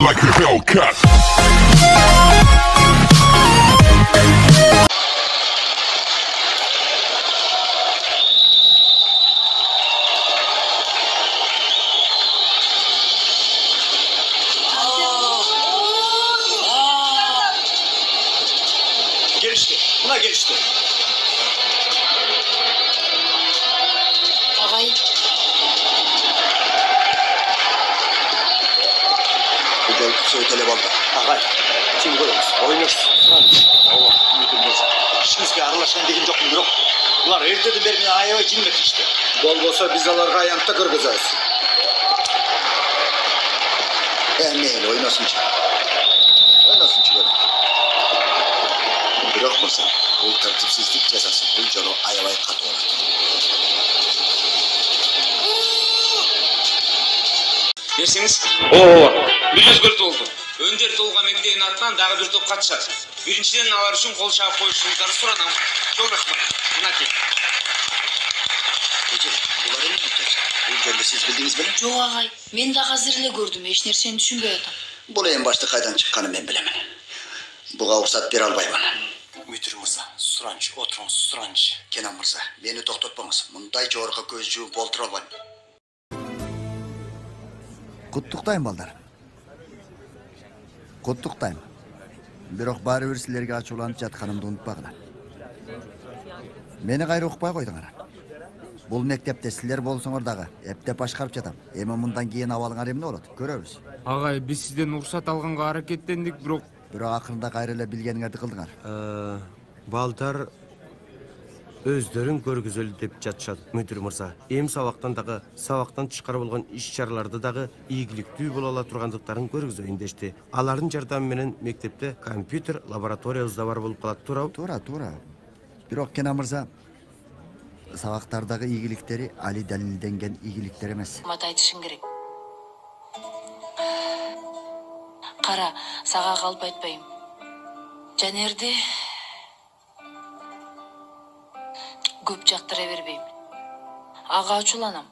like a Hellcat. Gelişti. Buna gelişti. Ağay. Bu gel söyle balda. Ağay. Kim koyuyoruz? Oynuyoruz. Allah. Ümidim bolsa. İşimizge aralashgan degen jokmун бирок. Ular erteden beri meni аябай жинметишти. Gol bolsa biz alarga ayantda kırgızarız. Meyli oynasınçı. Oynasınçı böyle. Bırak bolsa. Bu tertipsizlik cezası bu jolo aябай katı olur. Берсеңиз. Ооба. Бир өзгөртүү болду. Өндөр толгой мектебинин атынан дагы бир топ катышат. Биринчиден алар үчүн кол чаап коюшуңуздарды суранам. Чоң рахмат. Мынакей. Bular ne yapacak? Bu jolda siz bildiniz mi? Жок агай, мен да азыр эле көрдүм, эч нерсени түшүнбөй атам. Бұл en başta kaydan çıkanı ben bilemem. Buğa ruhsat bere albayman. Müdür Mırza, Suranç, oturun Suranç. Kenan Mırza, beni toxtatpаңыз. Мұндай жорға көз жууп болтура албайм. Құттықтайм балдар. Құттықтайм. Бирок баары бир силерге ачууланып жатканымды унутпагыла. Мени кайра укпай койдуңар. Бул мектепте силер болсоңор дагы эптеп башкарып жатам. Эми мындан кийин абалыңар эмне болот? Көрөбүз. Агай, биз сизден уруксат алганга аракеттендик, бирок Акырында кайра эле билгениңерди кылдыңар. Балдар өздөрүн көргүзөлү деп жатышат, мүдүр мырза. Эми сабактан тышкары болгон иш-чараларды дагы ийгиликтүү боло ала тургандыктарын көргүзөйүн дешти. Алардын жардамы менен мектепте компьютер лабораториябыз да бар болуп калат, туурабы? Туура. Бирок Кенан мырза, сабактардагы ийгиликтери али далилденген ийгиликтер эмес. Мата айтышың керек. Кара, сага калп айтпайм. Жанерди көп жактыра бербейм. Ага ачууланам.